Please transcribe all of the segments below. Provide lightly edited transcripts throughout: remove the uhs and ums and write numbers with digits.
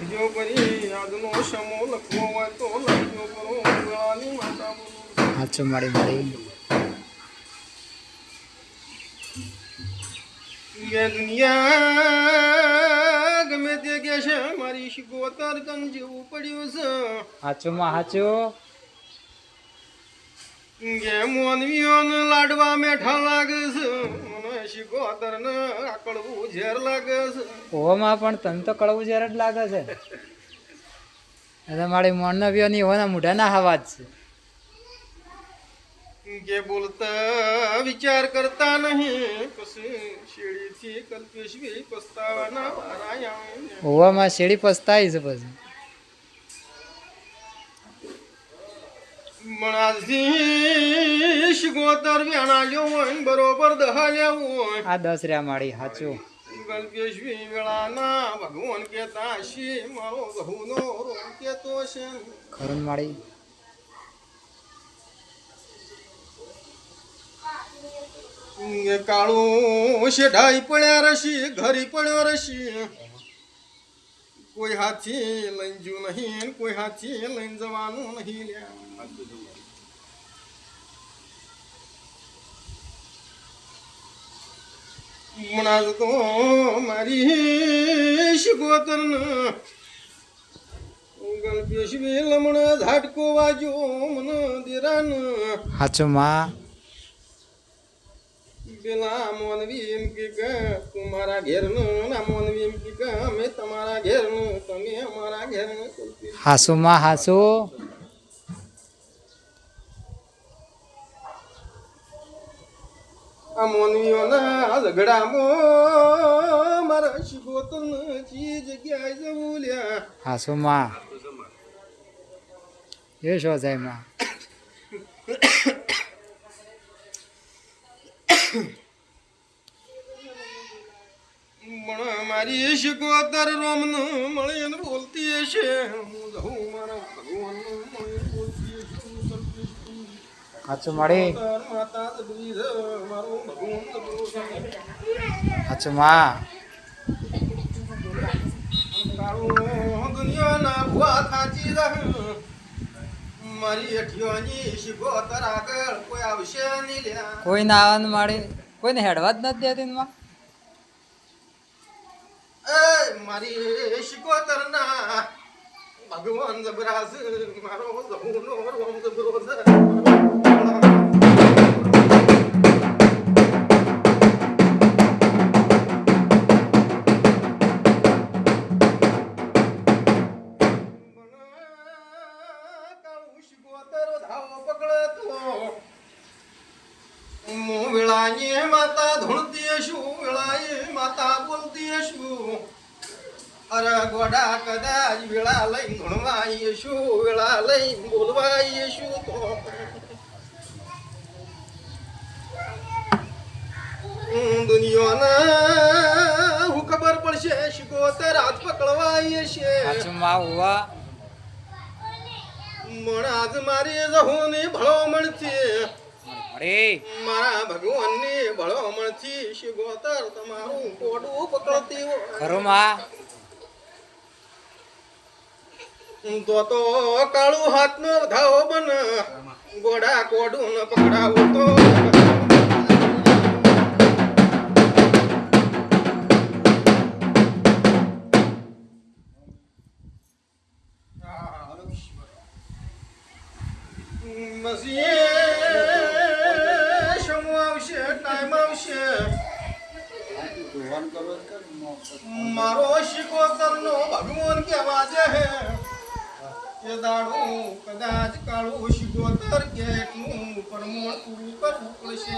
જો કરી આજનો સમો લખવો હોય તો લખ્યો કરો ગળાની માતા હાચું માડી દુનિયા ગમે તે કે છે મારી શિકોતર કન જેવું પડ્યું છે હાચું માં હાચું કે મોનવીઓને લાડવા મેઠા લાગે છે મને શિકોતર ને આકડવું ઝેર લાગે છે ઓમાં પણ તને તો કડવું ઝેર જ લાગે છે એટલે મારી મોનવીઓની હોના મોઢાના હવા જ છે કે બોલતા વિચાર કરતા નહીં પછી શેડીથી કલ્પેશવી પસ્તાવાના વારાયા ઓવામાં શેડી પસ્તાઈ છે પછી મણાજી શિકોતર વ્યાણાલ્યો હોય ને બરોબર દહાલ્યા હોય આ 10 રહ્યા માડી હાચું કલ્પેશવી વેળાના ભગવાન કેતા શી મારો બહુનો રોમ કેતો છે ખરું માડી કાળું શેઢાઈ પડ્યા રશી ઘરી પડ્યો રશી કોઈ હાથી લઈને જુ નહીં કોઈ હાથી લઈને જવાનું નહીં મણાજ તો મારી શિકોતર ગલ્પેશવી લમણ ઝાટકો વાજો મને દેરાન હાચું માં પેલા મોનવી એમ કે તું મારા ઘેરનું ના મોનવી એમ કે અમે તમારા ઘેરનું તમે અમારા ઘેરનું હાસુ માં હાસુ આ મોનવીઓના ઝઘડામાં મારા શિકોતર ચી જગ્યાએ જવું લ્યા હાસુ માં એ શો જાય માં મારી શિકોતર રોમનું મળીને બોલતી હશે હું જઉં મારા ભગવાનનું મળીને બોલતી હાચું માડી માતા મારું ભગવાન હાચું માં દુનિયાના ભુવા થાચી રહે મારી અઠિયોની શિકોતર આગળ કોઈ આવશે નહીં લ્યા કોઈ ના આવવાનું માડી કોઈને હેડવા જ નથી દેતી માં મારી શિકોતર ના ભગવાન જબરાસ મારો જબુનો રોમ જબરો શિકોતર ધાવો પકડતો વેળાએ માતા ધૂણતી શું વેળાએ માતા બોલતી શું અરે ગોડા કદાચ વેળા લઈને ધૂણવાય શું વેળા લઈને બોલવાય શું તો દુનિયાના હું ખબર પડશે શિકોતર હાથ પકડવાય છે હાચું માં ઉવા મણાજ મારી જહુની ભળોમણથી મારા ભગવાનની ભળોમણથી શિકોતર તમારું કોડું પકડતી ખરું માં તો કાળું હાથનો ધાવો બન ગોડા કોડું ન પકડાવું તો મારો શિકોતર નો ભગવાન કેવા છે કે દાડું કદાચ કાળું શિકોતર કે એટલું પરમોણ પૂરું કરવું પડશે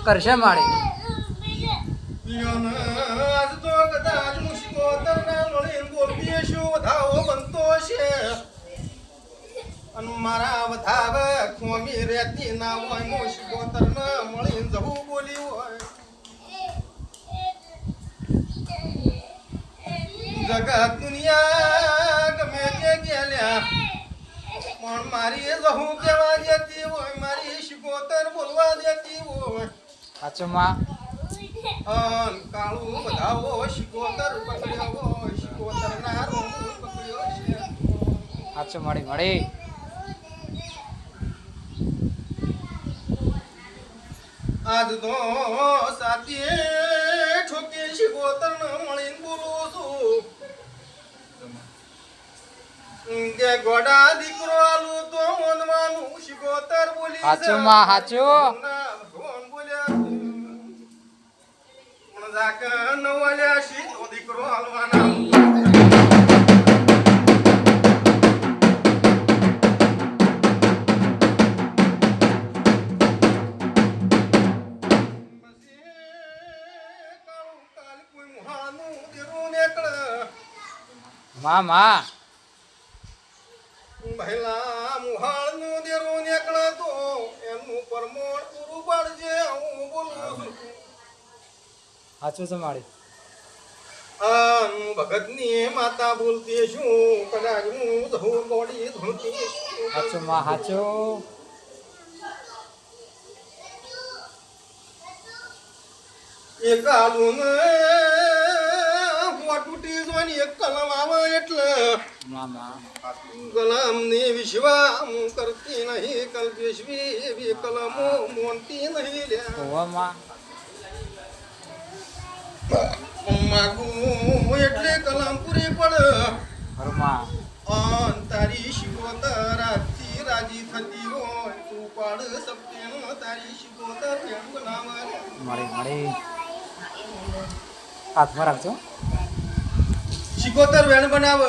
કરશે માડી આજ તો કદાચ હું શિકોતર ના મળીને બોલતી શું વધાવો બનતો છે અને મારા વધાવ ખોમી રહેતી ના હોય હું શિકોતર ના મળીને જવું બોલી હોય જગત દુનિયા ગમે તે ગયેલા પણ મારી જહું કેવા દેતી હોય મારી શિકોતર બોલવા દેતી હોય સાચું માં કાળું બધાવો શિકોતર પકડ્યો હાચું મળી મળી આજ તો સાચી ઠોકી શિકોતર મળીને બોલું છું કે ગોડા દીકરો આલુ તો મનવાનું શિકોતર બોલી હાચું માં હાચું ભગવાન બોલ્યા પણ જાક નવાલ્યા શીતો દીકરો આલવાના માં માં પહેલા મુહાળનું દેરું નીકળે તો એનું પરમોણ પૂરું પાડજે હું બોલું છું હાચું છે મારી ભગતની માતા બોલતી શું કદાચ હું ધૂ ગોળી ધૂળતી હાચું માં હાચું એક આલું તૂટી જોવાની એક કલમ આવે એટલે મામા કલમની વિશ્વામ કરતી નહીં કલ્પેશવી એવી કલમો મોનતી નહીં લ્યા ઓવામાં માગું એટલે કલમ પૂરી પડ હરમા તારી શિકોતર આજથી રાજી થતી હોય તું પાડ સપ્તેનો તારી શિકોતર કેમ બનાવે મળી મળી હાથમાં રાખજો શિકોતર વેણ બનાવ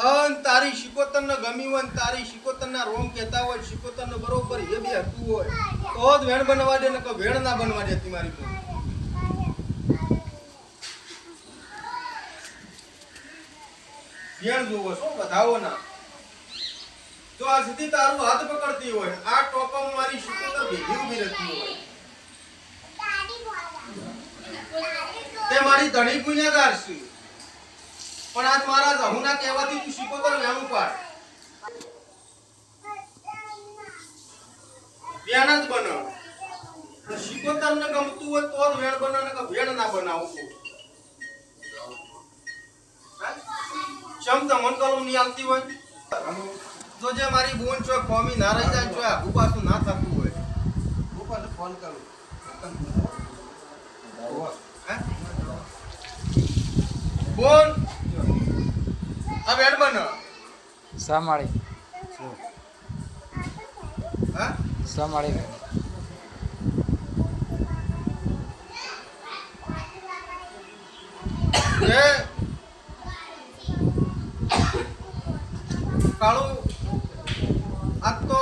અન તારી શિકોતર ને ગમી હોય ને તારી શિકોતર ના રોમ કહેતા હોય શિકોતર ને બરોબર એ બી હતું હોય તો જ વેણ બનવા દે ને કે વેણ ના બનવા દે મારી પર વેણ જોવો છો બધાઓ ના તો આ સીધી તારું હાથ પકડતી હોય આ ટોપામાં મારી શિકોતર ભેગી ઉભી રહેતી હોય તે મારી ધણી ગુનેગાર છે પણ આજ મારા જહુના કહેવાથી તું શિકોતર વેણું પાડ વેણ જ બનો શિકોતર ને ગમતું હોય તો જ વેણ બનો ને કે વેણ ના બનાવું ચમ તમન કલમ ની આવતી હોય તો જે મારી બોન છો કોમી ના રહી જાય છો આ પાછું ના થતું હોય ઉપર ફોન કરું બોન આ વેણ બનો સામાળી હા સામાળી એ કાળુ આજ તો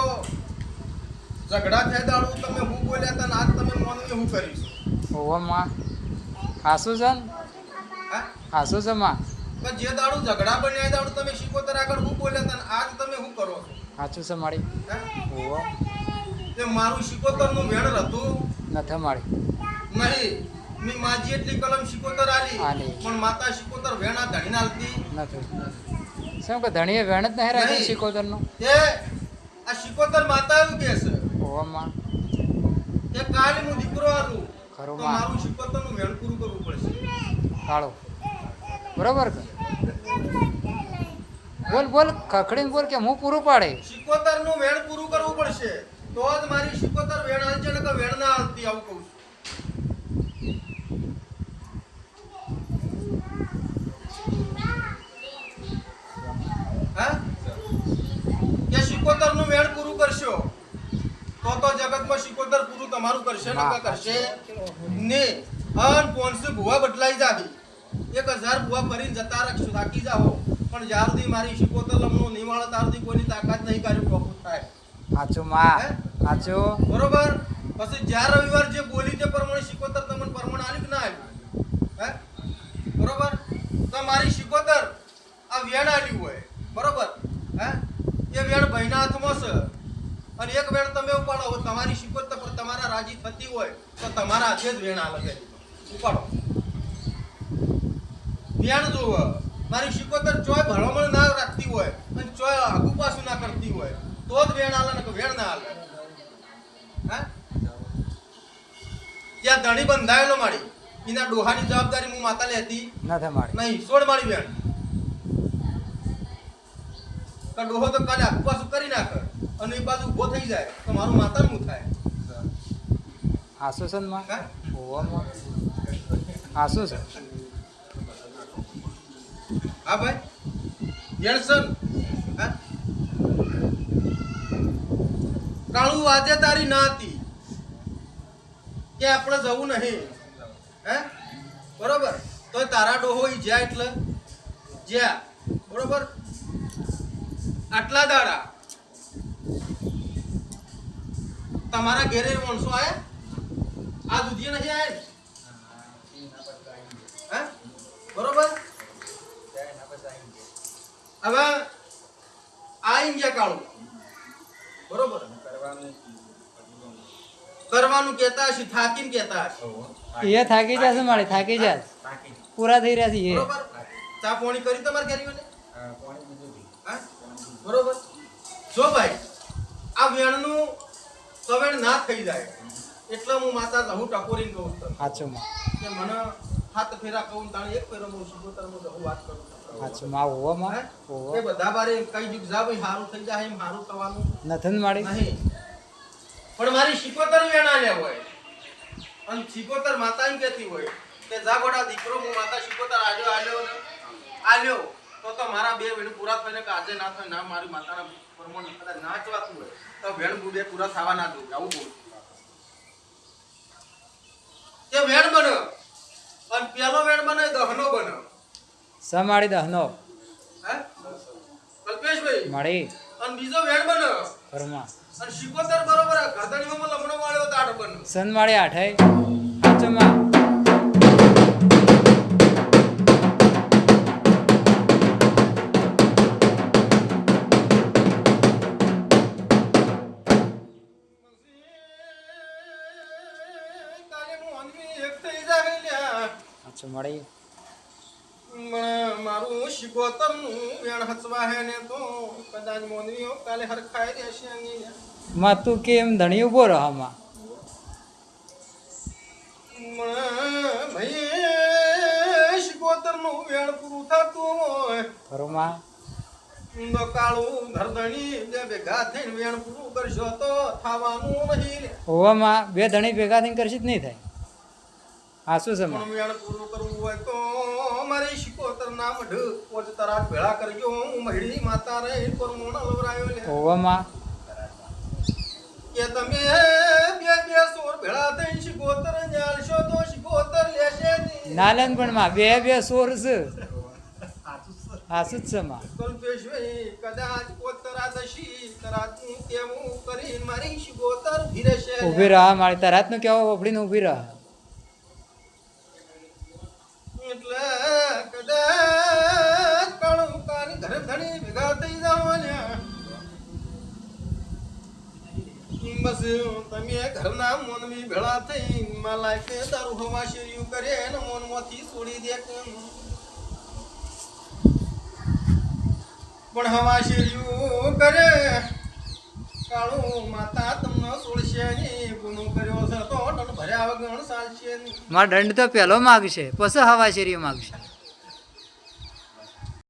ઝઘડા થયા દાડું તમે હું બોલ્યા હતા ને આજ તમે મોનું હું કરીશ ઓવામાં હાસું છે ને હા હાસું છે માં પણ જે દાડું ઝઘડા બન્યા દાડું તમે શીખોતર આગળ હું બોલ્યા હતા ને આજ તમે હું કરો છો હાચું છે મારી હા? ઓવો તે મારું શીખોતરનું વેણ હતું નથી મારી નહીં મેં માજી એટલી કલમ શીખોતર આલી આલી. પણ માતા શીખોતર વેણા ધણી આલતી નથી શું કે ધણીએ વેણ જ નહીં રાખી નહીં. શીખોતરનું તે આ શીખોતર માતા એવું કહે છે ઓવામાં કે કાલ હું દીકરો આલું ખરું તો માં. મારું શીખોતરનું વેણ પૂરું કરવું પડશે કાળો બરોબર કે બોલ બોલ ખખડીને બોલ કે હું પૂરું પાડે શીખોતરનું વેણ પૂરું કરવું પડશે તો જ મારી શીખોતર વેણ આલશે ને કે વેણ ના આલતી આવું કહું છું હા કે શીખોતરનું વેણ પૂરું કરશો તો જગતમાં શીખોતર પૂરું તમારું કરશે ને કે કરશે ને અન 500 ભુવા બદલાઈ જાવી 1000 ભુવા ફરીને જતા રાખશું થાકી જાઓ પણ જ્યાર સુધી મારી શીખોતર લમનો નિવાળ તાર સુધી કોઈની તાકાત નહીં કાર્ય પ્રોફિટ થાય હાચું માં હાચું બરોબર પછી જ્યાં રવિવાર જે બોલી તે પ્રમાણે શીખોતર તમને પ્રમાણ આલ્યું કે ના આલ્યું હે બરોબર તો મારી શીખોતર આ વેણ આલ્યું હોય બરોબર હે એ વેણ ભાઈના હાથમાં છે અને એક વેણ તમે ઉપાડો હોય તમારી શીખોતર પર તમારા રાજી થતી હોય તો તમારા હાથે જ વેણ આલે છે ઉપાડો વેણ જોવો મારી શીખોતર ચોય ભણવામાં ના રાખતી હોય અને ચોય આગુ પાછું ના કરતી હોય તો જ વેણ આલે ને કે વેણ ના આલે હા ત્યાં ધણી બંધાયેલો મારી એના ડોહાની જવાબદારી હું માતા લેતી નથી મારી નહીં છોડ મારી વેણ કે ડોહો તો કાલે આખું પાછું કરી નાખે અને એ બાજુ ઊભો થઈ જાય તો મારું માતાનું થાય આસુ છે ને માં હા? ઓવામાં આસુ છે હા ભાઈ જેણસન હા કાળું આજે તારી ના હતી કે આપણે જવું નહીં હે બરોબર તો તારા ડોહો ઈ જ્યાં એટલે જ્યાં બરોબર આટલા દાડા તમારા ઘેરે માણસો આયા આ દુધિયા નથી આયા હે બરોબર હવે આઈ ગયા કાળું બરોબર કરવાનું કહેતા હશે થાકીને કહેતા હશે એ થાકી જશે મારે થાકી જશે પૂરા થઈ રહ્યા છે એ બરોબર ચા પાણી કરી તમારે ઘેરીઓને હા બરોબર જો ભાઈ આ વેણનું કવેણ ના થઈ જાય એટલે હું માતા જહું ટકોરીને કહું છું સાચું માં કે મને હાથ ફેરા કહું તાણે એક ફેરો હું શીખોતરમાં જહું વાત કરું સાચું માં ઓવામાં હે? એ બધા બારે કઈ દીક જા ભાઈ હારું થઈ જાય એમ હારું થવાનું નથી ને મારી નહીં પણ મારી શીખોતર વેણા લે હોય અને શીખોતર માતા એમ કહેતી હોય કે જા ગોડા દીકરો હું માતા શીખોતર આલ્યો તો મારા બે વેણ પૂરા થઈને કે આજે ના થાય ના મારી માતાના પ્રમાણ કદાચ ના ચવાતું હોય તો વેણ બે પૂરા થવા ના દઉં આવું બોલ કે વેણ બને અને પેલો વેણ બને દહનો બને સમાડી દહનો હે કલ્પેશભાઈ મારી અને બીજો વેણ બને ઘરમાં અને શીખોતર બરોબર ગરદણીમાં લમણો વાળ્યો તાડ બને સન માળી આઠાઈ સાચું માં કાલે મોનવી એક થઈ જાય લ્યા સાચું માળી મારું શીખોતરનું વેણ હચવા હે ને તો કદાચ મોનવીઓ કાલે હરખાઈ રહેશે નહીં માં તું કેમ ધણી ઉભો રહો માં ભાઈ શીખોતરનું વેણ પૂરું થતું હોય ખરું માં તો કાળું ધરધણી બે ભેગા થઈને વેણ પૂરું કરશો તો થવાનું નહીં ઓવામાં બે ધણી ભેગા થઈને કરશે જ નહીં થાય આસુ છે માં પણ વેણ પૂરું કરવું હોય તો મારી શીખોતર ના મઢ પોચ તરાટ ભેળા કરજો હું મહિડી માતા રે પર મોણ લવરાયો લે ઓવામાં કે તમે બે બે સોર ભેળા થઈને શીખોતર ન્યાલશો તો શીખોતર લેશે નહીં નાલન પણ માં બે બે સોર છે આસુ જ છે માં કલ્પેશભાઈ કદાચ કોતરા દશી તરાતું કેવું કરીને મારી શીખોતર ઉભી રહેશે ઊભી રહા મારી તરાત નું કેવો ઓપડીને ઊભી રહા એટલે કદાચ કાળું કાની ઘરે ધણી ભેગા થઈ જાવ ને બસ તમે ઘરના મોનવી ભેળા થઈ માલા કે દારૂ હવા શેર્યું કરે ને મોનમાંથી છોડી દે પણ હવા શેર્યું કરે કાળું માતા તમને છોડશે નહીં ગુનો કર્યો છે તો દંડ ભર્યા વગર ચાલશે નહીં મારા દંડ તો પહેલો માગશે પછી હવા શેરીઓ માગશે